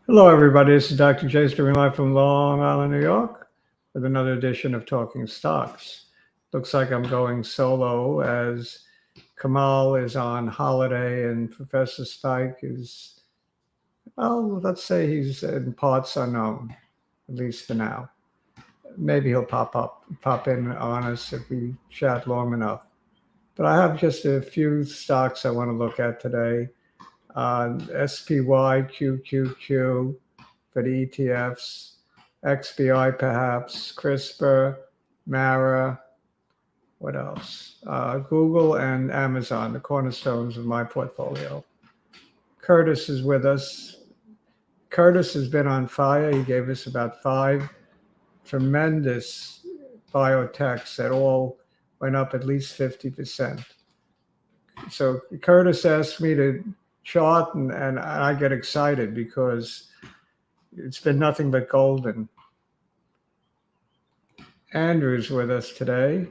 Hello, everybody. This is Dr. J. Streaming live from Long Island, New York, with another edition of Talking Stocks. Looks like I'm going solo as Kamal is on holiday and Professor Spike is, well, let's say he's in parts unknown, at least for now. Maybe he'll pop in on us if we chat long enough. But I have just a few stocks I want to look at today. SPYQQQ for the ETFs, XBI perhaps, CRISPR, Mara, what else? Google and Amazon, the cornerstones of my portfolio. Curtis is with us. Curtis has been on fire. He gave us about five tremendous biotechs that all went up at least 50%. So Curtis asked me to chart, and I get excited because it's been nothing but golden. Andrew's with us today.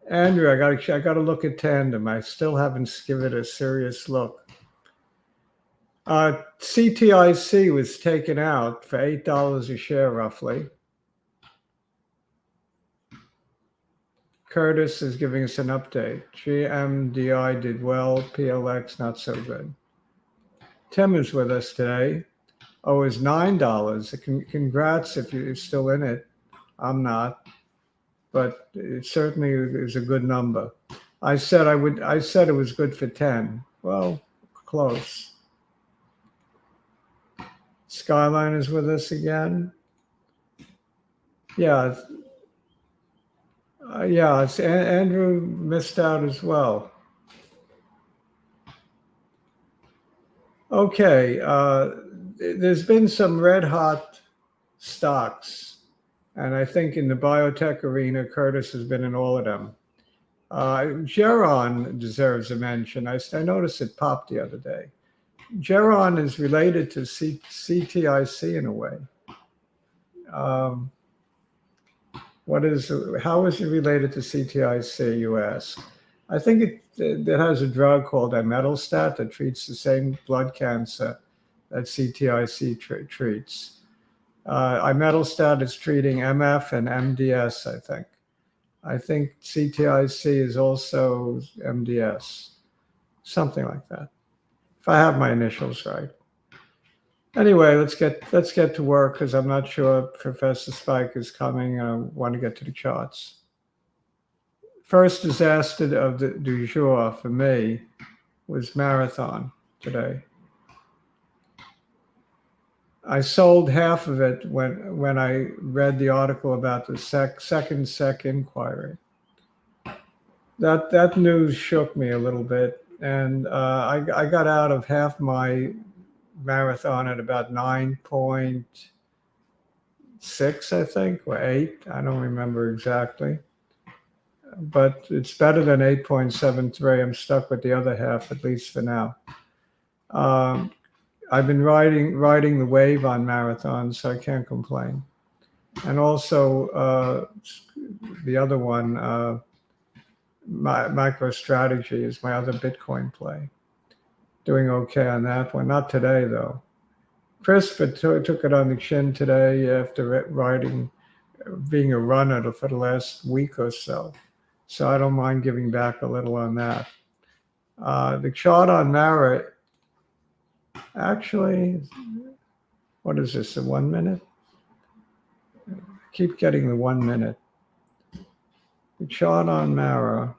Andrew, I got to look at Tandem. I still haven't given it a serious look. CTIC was taken out for $8 a share, roughly. Curtis is giving us an update. GMDI did well. PLX not so good. Tim is with us today. Oh, it's $9. Congrats if you're still in it. I'm not, but it certainly is a good number. I said it was good for 10. Well, close. Skyline is with us again. Yeah. Andrew missed out as well. Okay. There's been some red hot stocks, and I think in the biotech arena, Curtis has been in all of them. Geron deserves a mention. I noticed it popped the other day. Geron is related to CTIC in a way. How is it related to CTIC, you ask? I think it has a drug called imetelstat that treats the same blood cancer that CTIC treats. Imetelstat is treating MF and MDS, I think. I think CTIC is also MDS, something like that, if I have my initials right. Anyway, let's get to work because I'm not sure Professor Spike is coming. I want to get to the charts. First disaster of the du jour for me was Marathon today. I sold half of it when I read the article about the second SEC inquiry. That news shook me a little bit, and I got out of half my Marathon at about 9.6, I think, or 8. I don't remember exactly, but it's better than 8.73. I'm stuck with the other half, at least for now. I've been riding the wave on Marathon, so I can't complain. And also the other one, MicroStrategy is my other Bitcoin play. Doing okay on that one. Not today, though. CRISPR took it on the chin today after being a runner for the last week or so. So I don't mind giving back a little on that. The chart on Mara, actually, what is this, a 1 minute? I keep getting the 1 minute. The chart on Mara.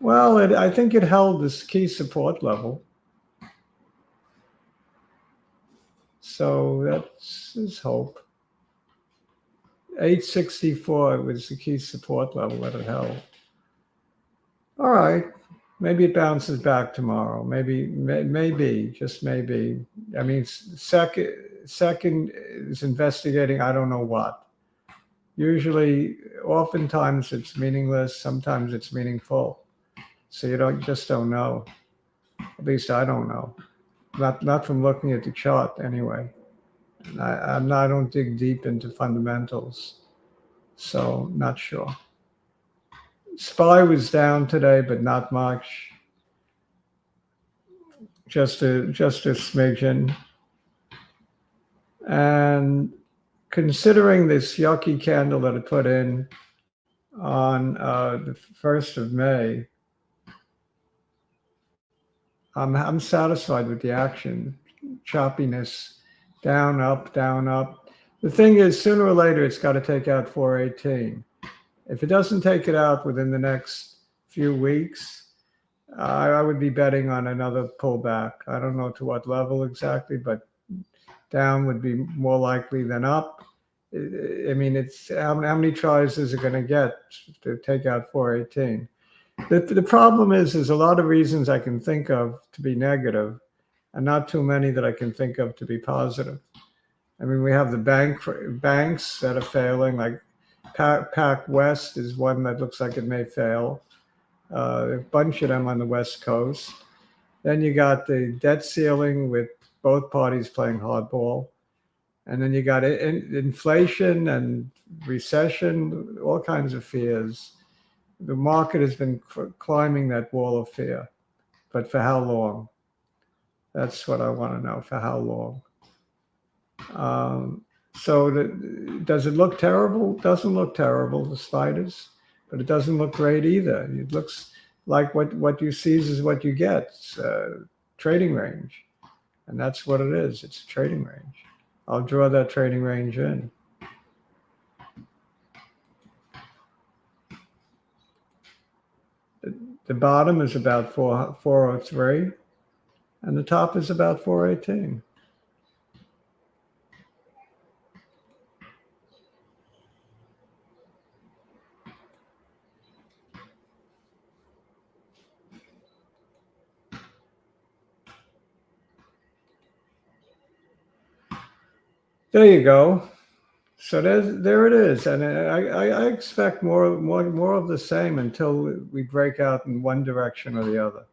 Well, I think it held this key support level. So that's hope. 864 was the key support level that it held. All right. Maybe it bounces back tomorrow. Maybe, just maybe. I mean, second is investigating I don't know what. Usually, oftentimes it's meaningless. Sometimes it's meaningful. So you just don't know. At least I don't know. Not from looking at the chart anyway. I don't dig deep into fundamentals, so not sure. SPY was down today, but not much. just a smidgen. And considering this yucky candle that I put in on the 1st of May, I'm satisfied with the action. Choppiness, down, up, down, up. The thing is, sooner or later, it's got to take out 418. If it doesn't take it out within the next few weeks, I would be betting on another pullback. I don't know to what level exactly, but down would be more likely than up. I mean, it's how many tries is it going to get to take out 418? The problem is there's a lot of reasons I can think of to be negative, and not too many that I can think of to be positive. I mean, we have the banks that are failing, like Pac West is one that looks like it may fail. A bunch of them on the West Coast. Then you got the debt ceiling with both parties playing hardball. And then you got inflation and recession, all kinds of fears. The market has been climbing that wall of fear. But for how long? That's what I want to know. For how long? Does it look terrible? Doesn't look terrible, the spiders, but it doesn't look great either. It looks like what you see is what you get. It's a trading range, and that's what it is. It's a trading range. I'll draw that trading range in. The bottom is about 403, and the top is about 418. There you go. So there it is, and I expect more of the same until we break out in one direction or the other.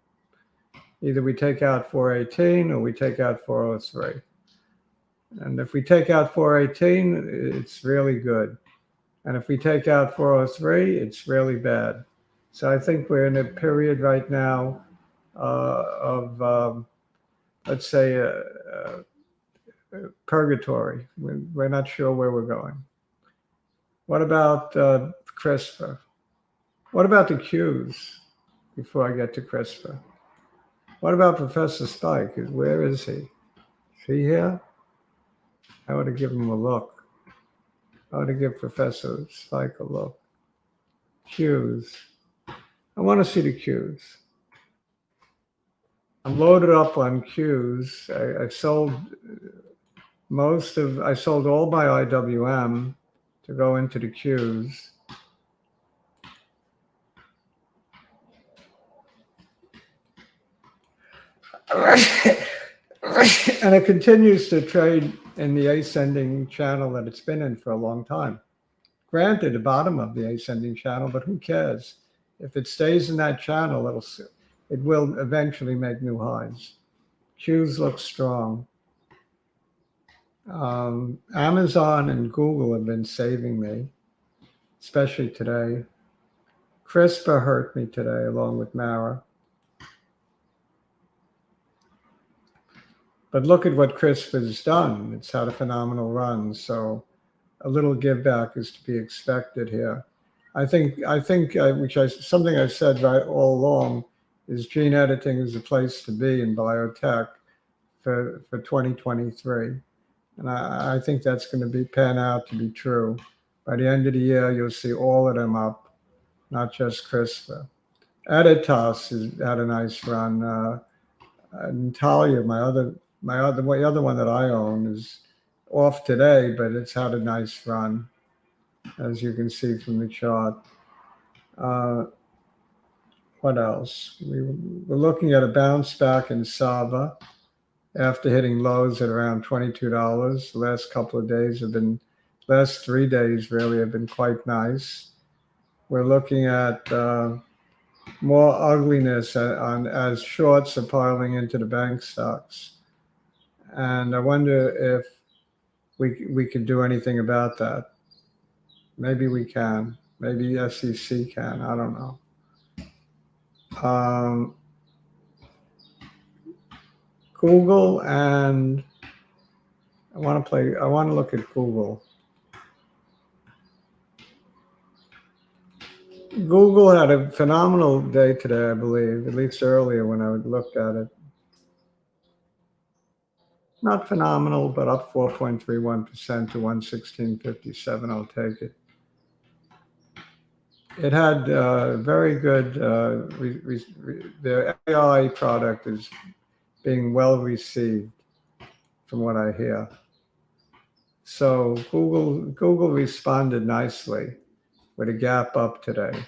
Either we take out 418 or we take out 403. And if we take out 418, it's really good. And if we take out 403, it's really bad. So I think we're in a period right now of, let's say, purgatory. We're not sure where we're going. What about CRISPR? What about the Qs before I get to CRISPR? What about Professor Spike? Where is he? Is he here? I ought to give him a look. I ought to give Professor Spike a look. Qs. I want to see the Qs. I'm loaded up on Qs. I sold all my IWM to go into the Qs. And it continues to trade in the ascending channel that it's been in for a long time. Granted, the bottom of the ascending channel, but who cares? If it stays in that channel, it will eventually make new highs. Qs look strong. Amazon and Google have been saving me, especially today. CRISPR hurt me today, along with Mara. But look at what CRISPR has done. It's had a phenomenal run. So a little give back is to be expected here. I think something I've said right all along is gene editing is the place to be in biotech for 2023. And I think that's going to pan out to be true. By the end of the year, you'll see all of them up, not just CRISPR. Editas has had a nice run. Natalia, the other one that I own, is off today, but it's had a nice run, as you can see from the chart. What else? We're looking at a bounce back in Sava after hitting lows at around $22. The last 3 days really have been quite nice. We're looking at more ugliness as shorts are piling into the bank stocks. And I wonder if we can do anything about that. Maybe we can. Maybe SEC can. I don't know. Google, and I want to look at Google. Google had a phenomenal day today, I believe, at least earlier when I looked at it. Not phenomenal, but up 4.31% to 116.57. I'll take it. It had very good, the AI product is being well received from what I hear. So Google responded nicely with a gap up today,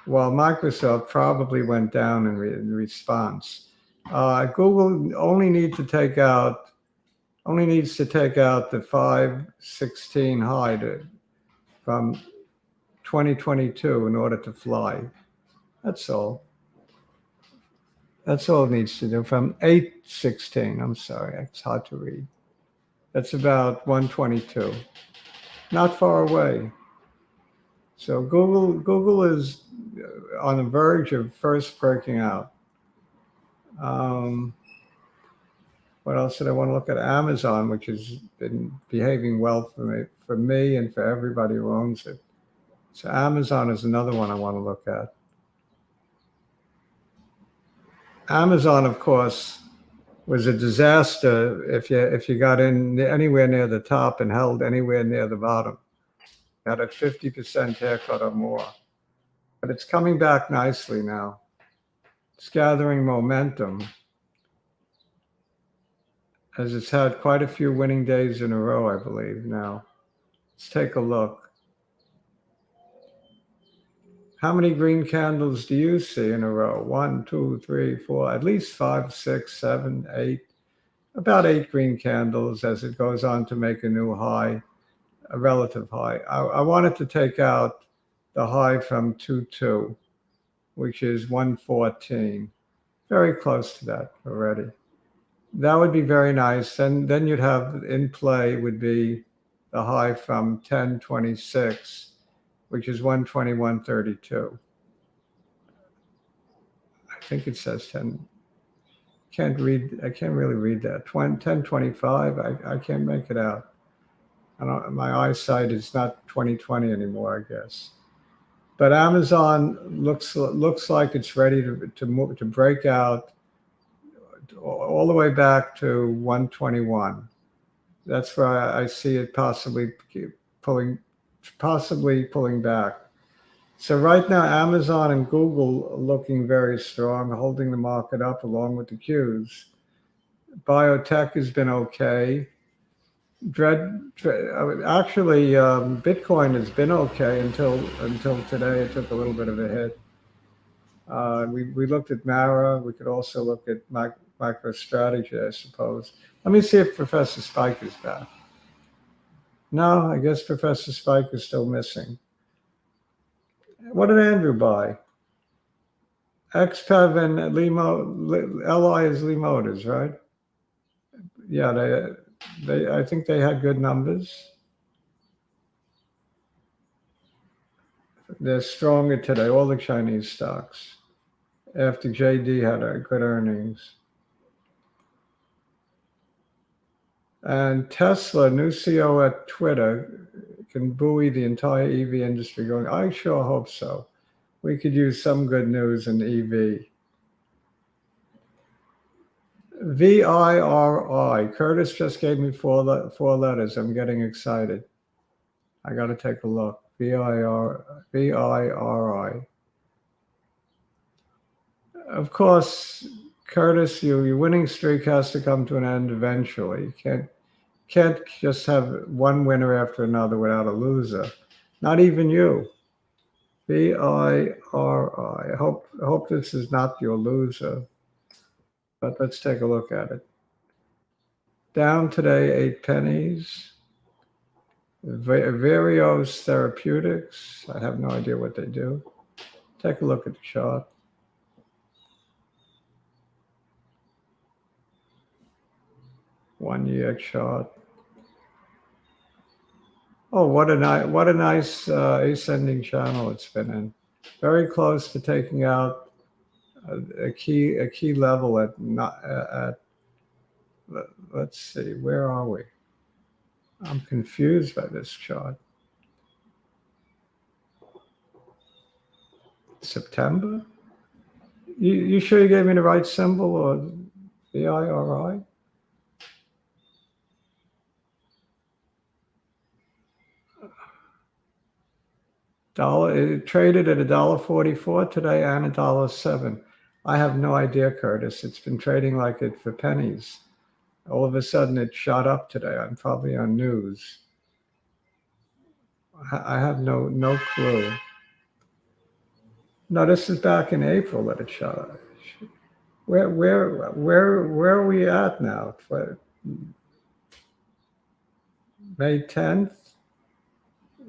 while Microsoft probably went down in response. Google only needs to take out the 516 high from 2022 in order to fly. That's all. That's all it needs to do. From 816, I'm sorry, it's hard to read. That's about 122. Not far away. So Google is on the verge of first breaking out. What else did I want to look at? Amazon, which has been behaving well for me and for everybody who owns it. So Amazon is another one I want to look at. Amazon, of course, was a disaster if you got in anywhere near the top and held anywhere near the bottom. Had a 50% haircut or more. But it's coming back nicely now. It's gathering momentum, as it's had quite a few winning days in a row, I believe now. Let's take a look. How many green candles do you see in a row? 1, 2, 3, 4, at least 5, 6, 7, 8. About 8 green candles as it goes on to make a new high, a relative high. I wanted to take out the high from 2.2, which is 114. Very close to that already. That would be very nice. And then you'd have in play would be the high from 1026, which is 121.32. I think it says 10. I can't really read that. 1025. I can't make it out. My eyesight is not 20/20 anymore, I guess. But Amazon looks like it's ready to break out all the way back to 121. That's where I see it possibly pulling back. So right now, Amazon and Google are looking very strong, holding the market up along with the Qs. Biotech has been okay. Actually, Bitcoin has been okay until today. It took a little bit of a hit. We looked at Mara. We could also look at MicroStrategy, I suppose. Let me see if Professor Spike is back. No, I guess Professor Spike is still missing. What did Andrew buy? XPEV and LI is Lee Motors, right? Yeah, I think they had good numbers. They're stronger today, all the Chinese stocks, after JD had good earnings. And Tesla, new CEO at Twitter, can buoy the entire EV industry going. I sure hope so. We could use some good news in EV. VIRI. Curtis just gave me four letters. I'm getting excited. I got to take a look. VIRI. Of course, Curtis, your winning streak has to come to an end eventually. You can't just have one winner after another without a loser. Not even you. VIRI. I hope this is not your loser. But let's take a look at it. Down today, 8 pennies. Varios Therapeutics. I have no idea what they do. Take a look at the chart. One-year chart. Oh, what a nice ascending channel it's been in. Very close to taking out a key level at Let's see, where are we? I'm confused by this chart. September? You sure you gave me the right symbol or VIRI? It traded at $1.44 today and $1.07. I have no idea, Curtis. It's been trading like it for pennies. All of a sudden, it shot up today. I'm probably on news. I have no clue. No, this is back in April that it shot up. Where are we at now? May 10th?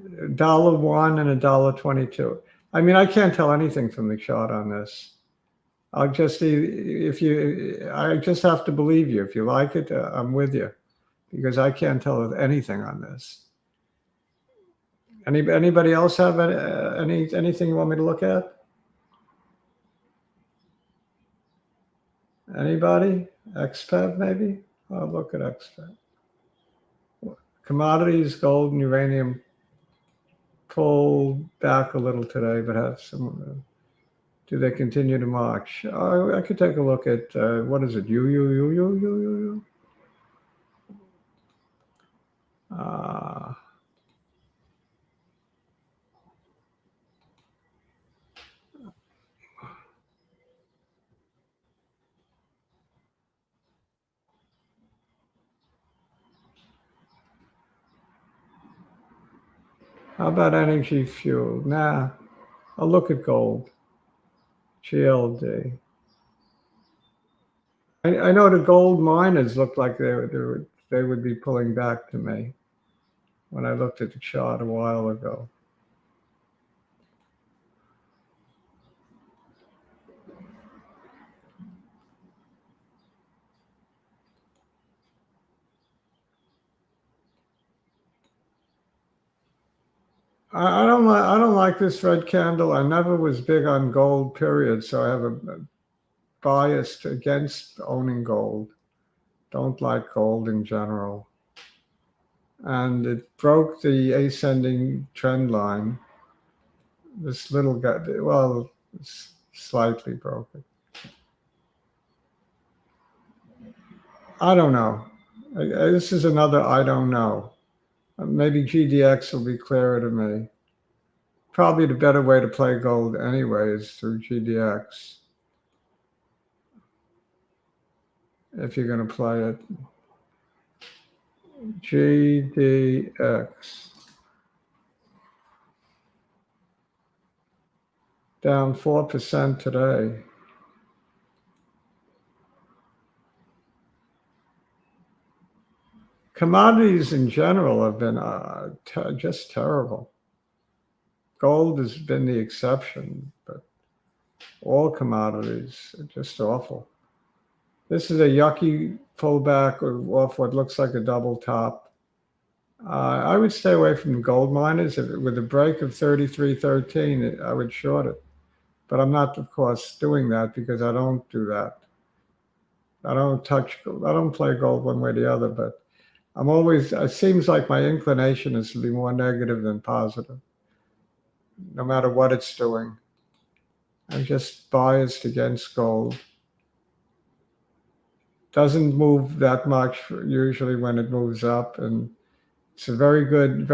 $1 and $1.22. I mean, I can't tell anything from the chart on this. I just have to believe you. If you like it, I'm with you, because I can't tell anything on this. Anybody else have anything you want me to look at? Anybody? XPEV maybe? I'll look at XPEV. Commodities, gold and uranium pulled back a little today, but have some. Do they continue to march? I could take a look at what is it? How about energy fuel? Nah, I'll look at gold. GLD. I know the gold miners looked like they would be pulling back to me when I looked at the chart a while ago. I don't like this red candle. I never was big on gold, period. So I have a bias against owning gold. Don't like gold in general. And it broke the ascending trend line. This little guy, well, it's slightly broken. I don't know. This is another I don't know. Maybe GDX will be clearer to me. Probably the better way to play gold anyway is through GDX. If you're going to play it. GDX. Down 4% today. Commodities in general have been just terrible. Gold has been the exception, but all commodities are just awful. This is a yucky pullback off what looks like a double top. I would stay away from gold miners. With a break of 33.13, I would short it. But I'm not, of course, doing that because I don't do that. I don't play gold one way or the other, but it seems like my inclination is to be more negative than positive, no matter what it's doing. I'm just biased against gold. Doesn't move that much usually when it moves up, and it's very good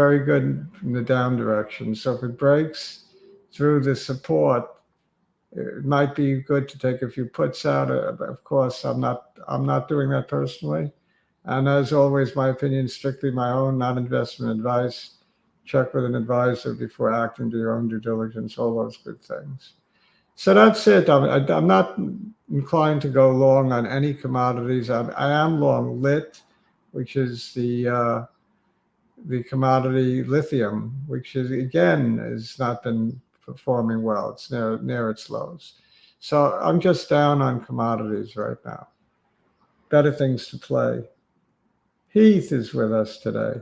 in the down direction. So if it breaks through the support, it might be good to take a few puts out. Of course, I'm not doing that personally. And as always, my opinion is strictly my own, not investment advice. Check with an advisor before acting, do your own due diligence, all those good things. So that's it. I'm not inclined to go long on any commodities. I am long lit, which is the commodity lithium, which is again has not been performing well. It's near its lows. So I'm just down on commodities right now. Better things to play. Heath is with us today.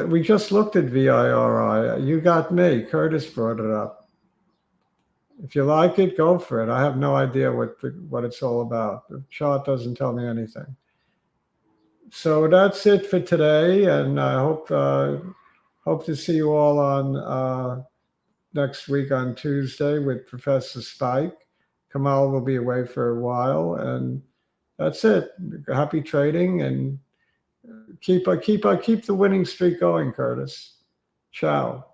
We just looked at VIRI. You got me. Curtis brought it up. If you like it, go for it. I have no idea what it's all about. The chart doesn't tell me anything. So that's it for today, and I hope to see you all on next week on Tuesday with Professor Spike. Kamal will be away for a while, and that's it. Happy trading, and keep the winning streak going, Curtis. Ciao.